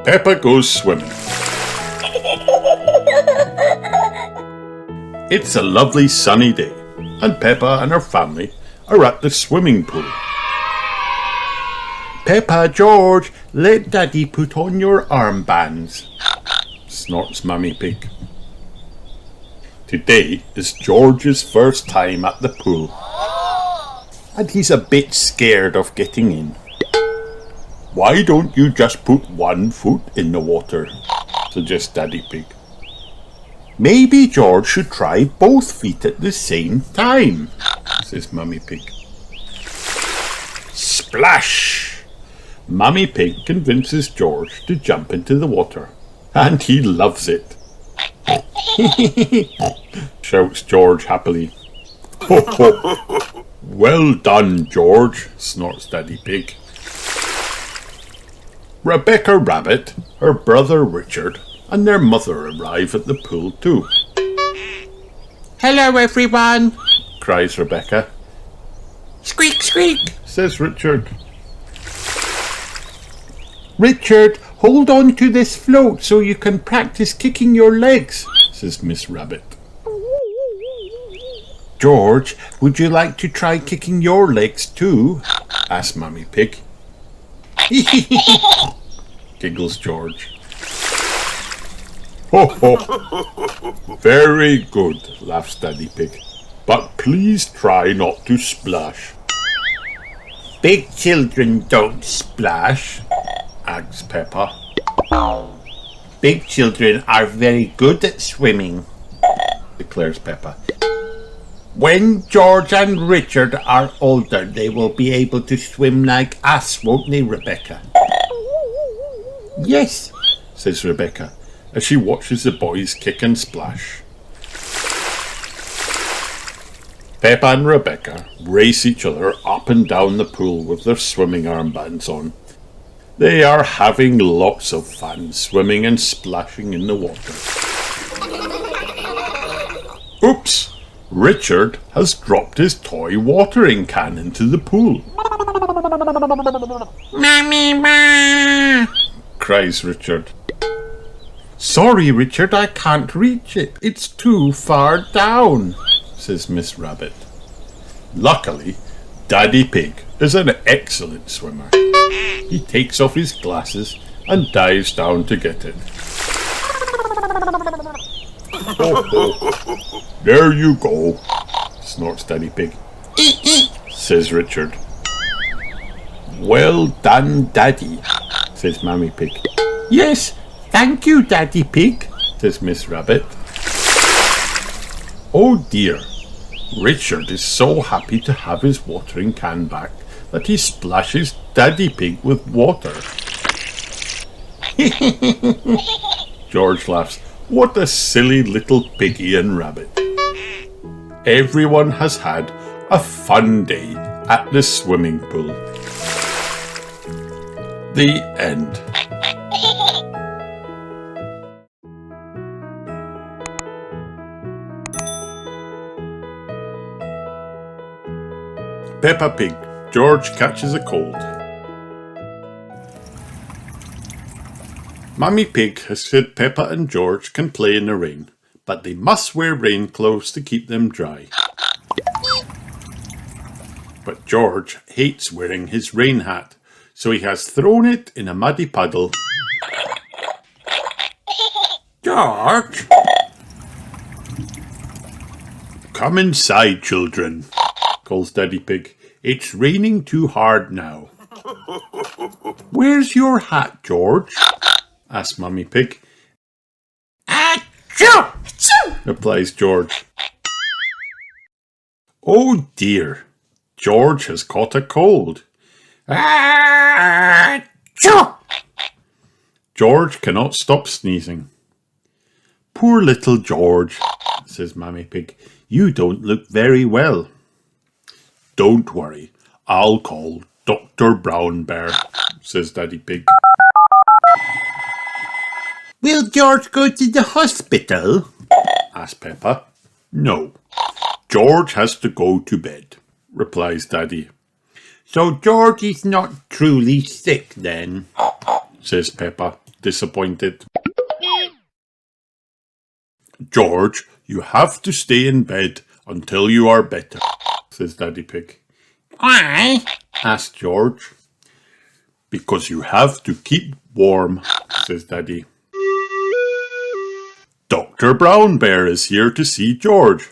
Peppa goes swimming. It's a lovely sunny day, and Peppa and her family are at the swimming pool. Peppa, George, let Daddy put on your armbands, snorts Mummy Pig. Today is George's first time at the pool, and he's a bit scared of getting in. Why don't you just put one foot in the water, suggests Daddy Pig. Maybe George should try both feet at the same time, says Mummy Pig. Splash! Mummy Pig convinces George to jump into the water, and he loves it. Shouts George happily. Ho ho! Well done, George, snorts Daddy Pig. Rebecca Rabbit, her brother Richard, and their mother arrive at the pool too. Hello everyone, Cries Rebecca. squeak squeak. Says Richard. Richard, hold on to this float so you can practice kicking your legs, Says Miss Rabbit. George, would you like to try kicking your legs too? Asks Mummy Pig. Giggles George. Ho ho! Very good, laughs Daddy Pig. But please try not to splash. Big children don't splash. Asks Peppa. Big children are very good at swimming, Declares Peppa. When George and Richard are older, they will be able to swim like us, won't they, Rebecca? Yes, says Rebecca, as she watches the boys kick and splash. Peppa and Rebecca race each other up and down the pool with their swimming armbands on. They are having lots of fun swimming and splashing in the water. Oops! Richard has dropped his toy watering can into the pool. Mommy, ma! Cries Richard. Sorry, Richard, I can't reach it. It's too far down, Says Miss Rabbit. Luckily, Daddy Pig is an excellent swimmer. He takes off his glasses and dives down to get it. Ho, ho. There you go, snorts Daddy Pig. Says Richard. Well done, Daddy, says Mummy Pig. Yes, thank you, Daddy Pig, says Miss Rabbit. Oh dear, Richard is so happy to have his watering can back that he splashes Daddy Pig with water. George laughs. What a silly little piggy and rabbit. Everyone has had a fun day at the swimming pool. The end. Peppa Pig George catches a cold. Mummy Pig has said Peppa and George can play in the rain, but they must wear rain clothes to keep them dry. But George hates wearing his rain hat, so he has thrown it in a muddy puddle. George! Come inside, children, calls Daddy Pig. It's raining too hard now. Where's your hat, George? Asks Mummy Pig. Achoo! Achoo! Replies George. Oh dear, George has caught a cold. Achoo! George cannot stop sneezing. Poor little George, says Mummy Pig. You don't look very well. Don't worry, I'll call Dr. Brown Bear, says Daddy Pig. Will George go to the hospital? Asks Peppa. No, George has to go to bed, replies Daddy. So George is not truly sick then, says Peppa. disappointed. George, you have to stay in bed until you are better, says Daddy Pig. Why? Asked George. Because you have to keep warm, says Daddy. Dr. Brown Bear is here to see George.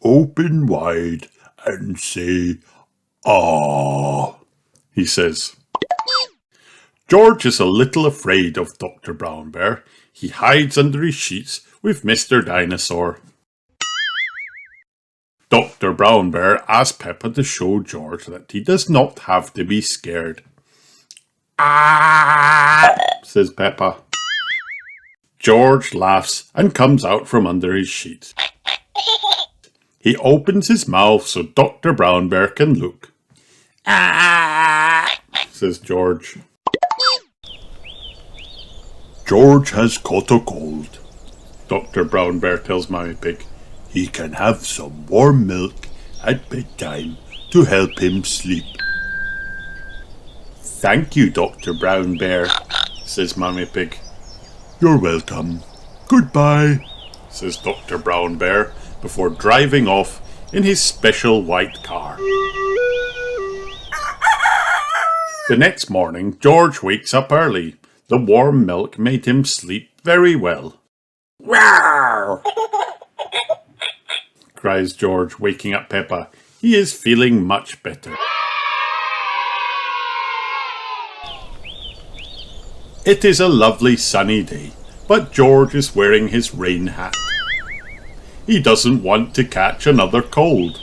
Open wide and say, "Ah," he says. George is a little afraid of Dr. Brown Bear. He hides under his sheets with Mr. Dinosaur. Dr. Brown Bear asks Peppa to show George that he does not have to be scared. "Ah," says Peppa. George laughs and comes out from under his sheets. He opens his mouth so Dr. Brown Bear can look. "Ah," says George. George has caught a cold, Dr. Brown Bear tells Mummy Pig. He can have some warm milk at bedtime to help him sleep. Thank you, Dr. Brown Bear, says Mummy Pig. You're welcome. Goodbye, says Dr. Brown Bear before driving off in his special white car. The next morning, George wakes up early. The warm milk made him sleep very well. Wow! Cries George, waking up Peppa. He is feeling much better. It is a lovely sunny day, but George is wearing his rain hat. He doesn't want to catch another cold.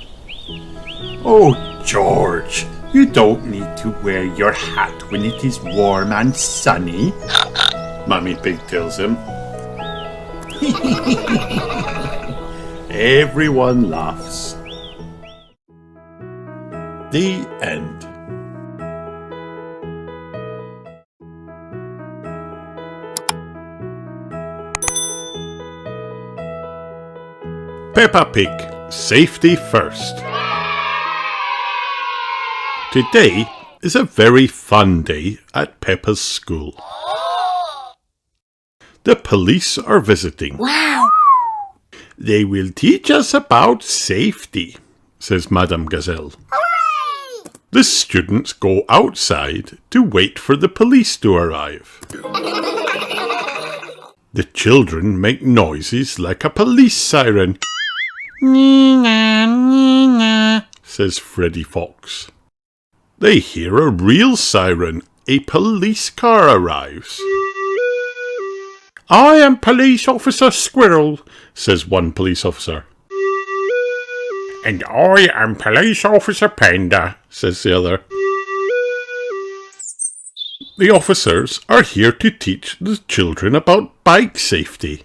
Oh, George, you don't need to wear your hat when it is warm and sunny, Mummy Pig tells him. Everyone laughs. The end. Peppa Pig, safety first. Today is a very fun day at Peppa's school. The police are visiting. Wow! They will teach us about safety, says Madame Gazelle. Hooray! The students go outside to wait for the police to arrive. The children make noises like a police siren. Nina, Nina, says Freddy Fox. They hear a real siren. A police car arrives. I am Police Officer Squirrel, says one police officer. And I am Police Officer Panda, says the other. The officers are here to teach the children about bike safety.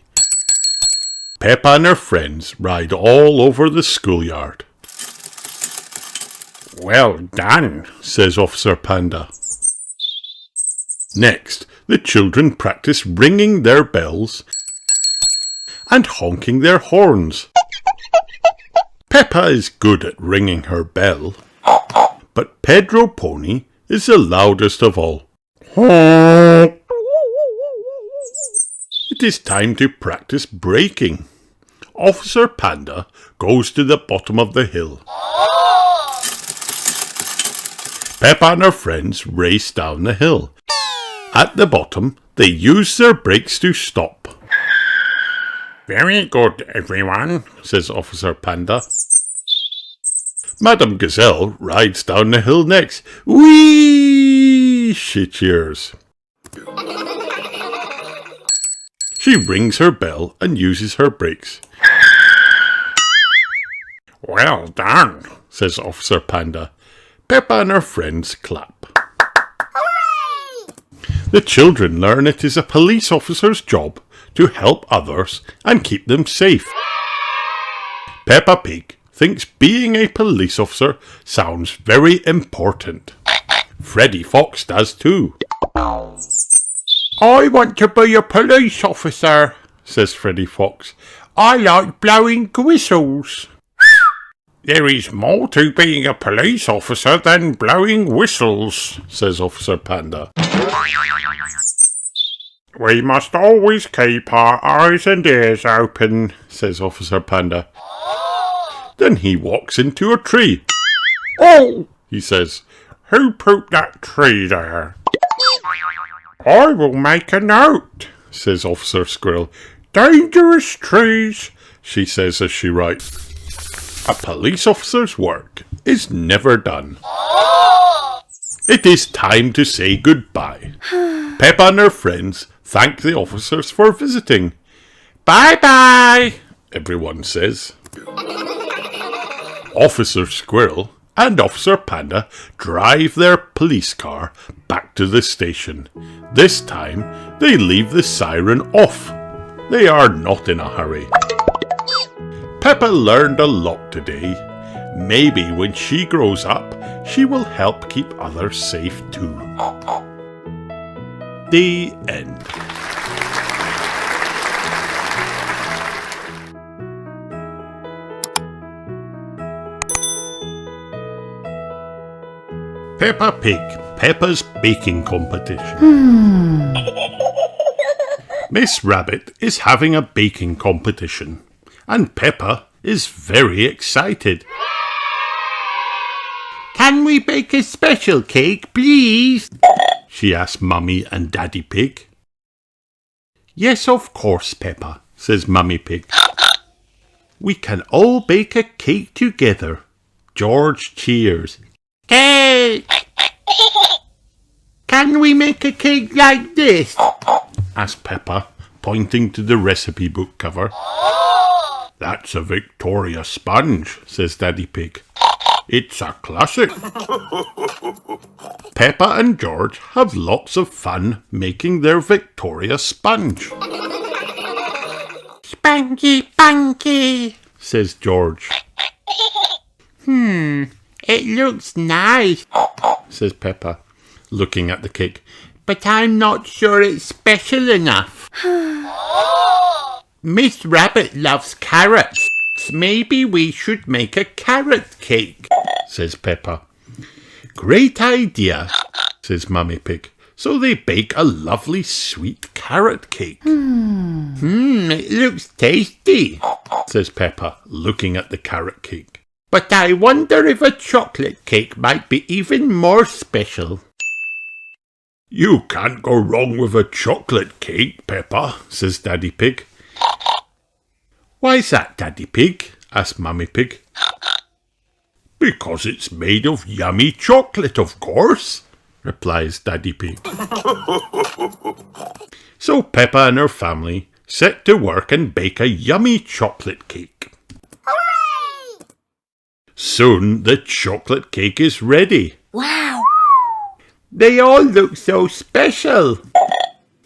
Peppa and her friends ride all over the schoolyard. Well done, says Officer Panda. Next, the children practice ringing their bells and honking their horns. Peppa is good at ringing her bell, but Pedro Pony is the loudest of all. It is time to practice braking. Officer Panda goes to the bottom of the hill. Peppa and her friends race down the hill. At the bottom, they use their brakes to stop. Very good, everyone, says Officer Panda. Madame Gazelle rides down the hill next. Whee! She cheers. She rings her bell and uses her brakes. Well done, says Officer Panda. Peppa and her friends clap. Hooray! The children learn it is a police officer's job to help others and keep them safe. Peppa Pig thinks being a police officer sounds very important. Freddy Fox does too. I want to be a police officer, says Freddy Fox. I like blowing whistles. There is more to being a police officer than blowing whistles, says Officer Panda. We must always keep our eyes and ears open, says Officer Panda. Then he walks into a tree. Oh, he says, who put that tree there? I will make a note, says Officer Squirrel. Dangerous trees, she says as she writes. A police officer's work is never done. It is time to say goodbye. Peppa and her friends thank the officers for visiting. Bye-bye, everyone says. Officer Squirrel and Officer Panda drive their police car back to the station. This time, they leave the siren off. They are not in a hurry. Peppa learned a lot today. Maybe when she grows up, she will help keep others safe too. The end. Peppa Pig, Peppa's baking competition. Miss Rabbit is having a baking competition, and Peppa is very excited. Can we bake a special cake, please? She asked Mummy and Daddy Pig. Yes, of course, Peppa, says Mummy Pig. We can all bake a cake together. George cheers. Cake! Can we make a cake like this? Asked Peppa, pointing to the recipe book cover. That's a Victoria sponge, says Daddy Pig. It's a classic. Peppa and George have lots of fun making their Victoria sponge. Spanky, spanky, says George. It looks nice, says Peppa, looking at the cake. But I'm not sure it's special enough. Miss Rabbit loves carrots. Maybe we should make a carrot cake, says Peppa. Great idea, says Mummy Pig. So they bake a lovely sweet carrot cake. It looks tasty, says Peppa, looking at the carrot cake. But I wonder if a chocolate cake might be even more special. You can't go wrong with a chocolate cake, Peppa, says Daddy Pig. Why's that, Daddy Pig? Asked Mummy Pig. Because it's made of yummy chocolate, of course, replies Daddy Pig. So Peppa and her family set to work and bake a yummy chocolate cake. Hooray! Soon the chocolate cake is ready. Wow! They all look so special,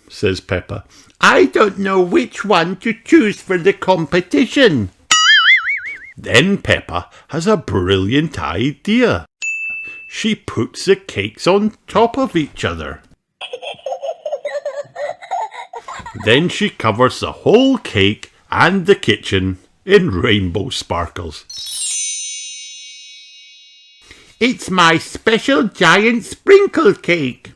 says Peppa. I don't know which one to choose for the competition. Then Peppa has a brilliant idea. She puts the cakes on top of each other. Then she covers the whole cake and the kitchen in rainbow sparkles. It's my special giant sprinkle cake,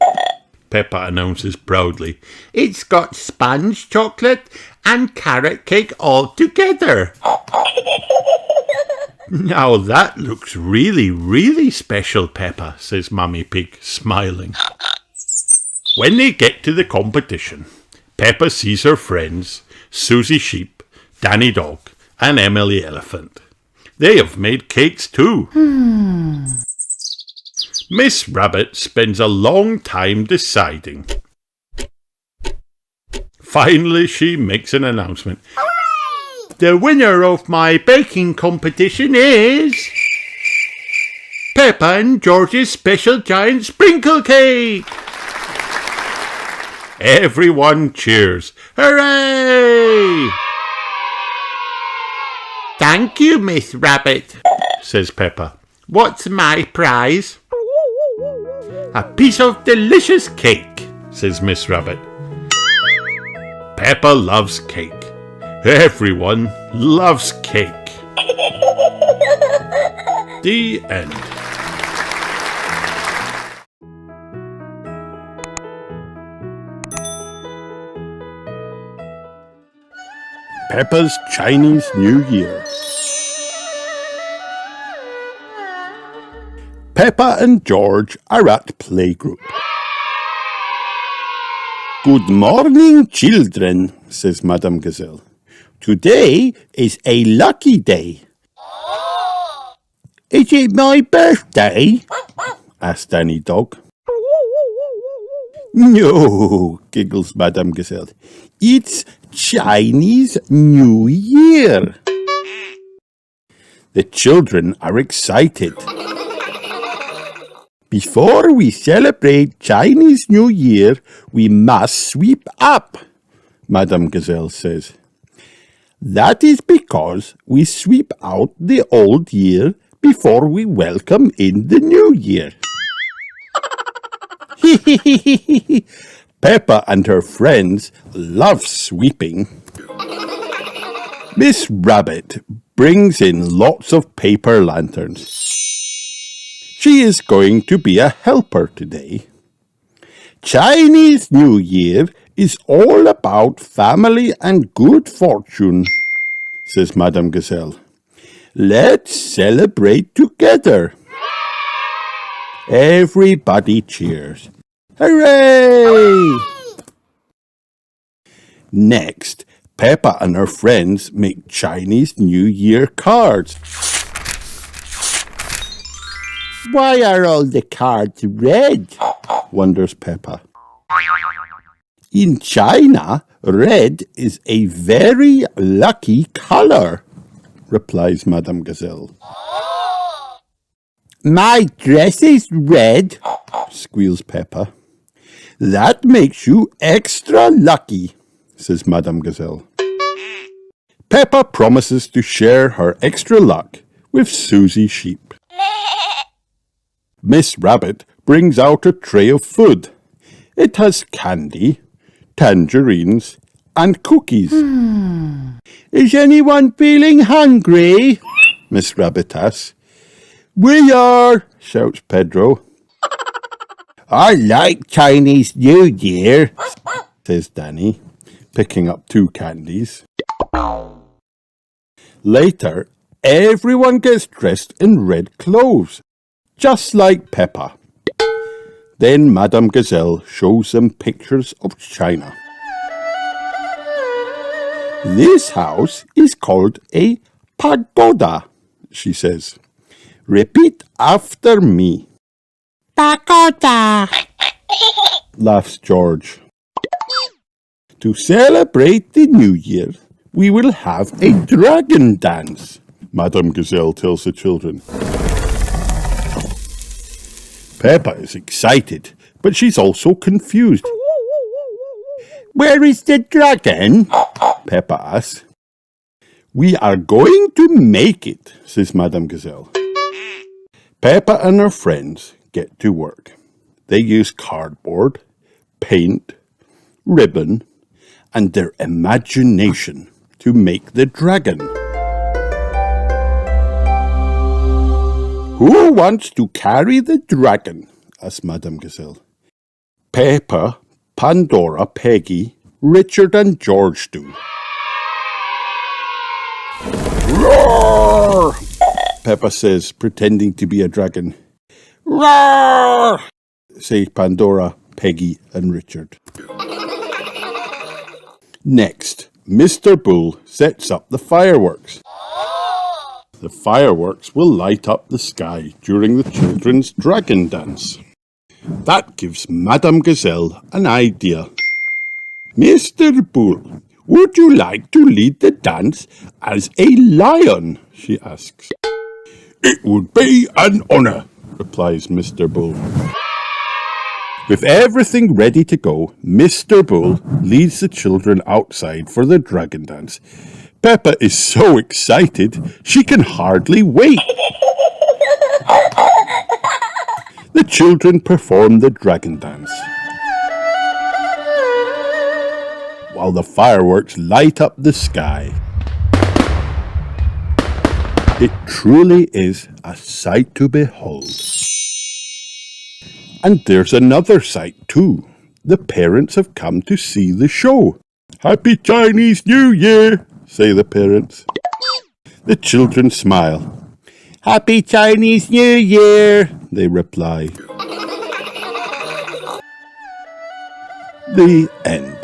Peppa announces proudly. It's got sponge chocolate and carrot cake all together. Now that looks really, really special, Peppa, says Mummy Pig, smiling. When they get to the competition, Peppa sees her friends, Susie Sheep, Danny Dog, and Emily Elephant. They have made cakes too. Miss Rabbit spends a long time deciding. Finally, she makes an announcement. Hooray! The winner of my baking competition is Peppa and George's special giant sprinkle cake. Everyone cheers. Hooray! Thank you, Miss Rabbit, says Peppa. What's my prize? A piece of delicious cake, says Miss Rabbit. Peppa loves cake. Everyone loves cake. The end. Peppa's Chinese New Year. Peppa and George are at playgroup. Good morning, children, says Madame Gazelle. Today is a lucky day. Is it my birthday? asked Danny Dog. No, giggles Madame Gazelle. It's Chinese New Year. The children are excited. Before we celebrate Chinese New Year, we must sweep up, Madame Gazelle says. That is because we sweep out the old year before we welcome in the new year. Peppa and her friends love sweeping. Miss Rabbit brings in lots of paper lanterns. She is going to be a helper today. Chinese New Year is all about family and good fortune, says Madame Gazelle. Let's celebrate together. Everybody cheers. Hooray! Next, Peppa and her friends make Chinese New Year cards. Why are all the cards red? Wonders Peppa. In China, red is a very lucky color, replies Madame Gazelle. My dress is red, squeals Peppa. That makes you extra lucky, says Madame Gazelle. Peppa promises to share her extra luck with Susie Sheep. Miss Rabbit brings out a tray of food. It has candy, tangerines, and cookies. Is anyone feeling hungry? Miss Rabbit asks. We are, shouts Pedro. I like Chinese New Year, says Danny, picking up 2 candies. Later, everyone gets dressed in red clothes, just like Peppa. Then Madame Gazelle shows them pictures of China. This house is called a pagoda, she says. Repeat after me. Pagoda, laughs George. To celebrate the new year, we will have a dragon dance, Madame Gazelle tells the children. Peppa is excited, but she's also confused. Where is the dragon? Peppa asks. We are going to make it, says Madame Gazelle. Peppa and her friends get to work. They use cardboard, paint, ribbon, and their imagination to make the dragon. Who wants to carry the dragon? asked Madame Gazelle. Peppa, Pandora, Peggy, Richard and George do. Roar! Peppa says, pretending to be a dragon. Roar! Say Pandora, Peggy and Richard. Next, Mr. Bull sets up the fireworks. The fireworks will light up the sky during the children's dragon dance. That gives Madame Gazelle an idea. Mr. Bull, would you like to lead the dance as a lion? She asks. It would be an honour, replies Mr. Bull. With everything ready to go, Mr. Bull leads the children outside for the dragon dance. Peppa is so excited she can hardly wait. The children perform the dragon dance, while the fireworks light up the sky. It truly is a sight to behold. And there's another sight too. The parents have come to see the show. Happy Chinese New Year, say the parents. The children smile. Happy Chinese New Year, they reply. The end.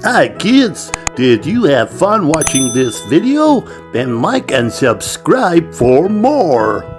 Hi kids, did you have fun watching this video? Then like and subscribe for more.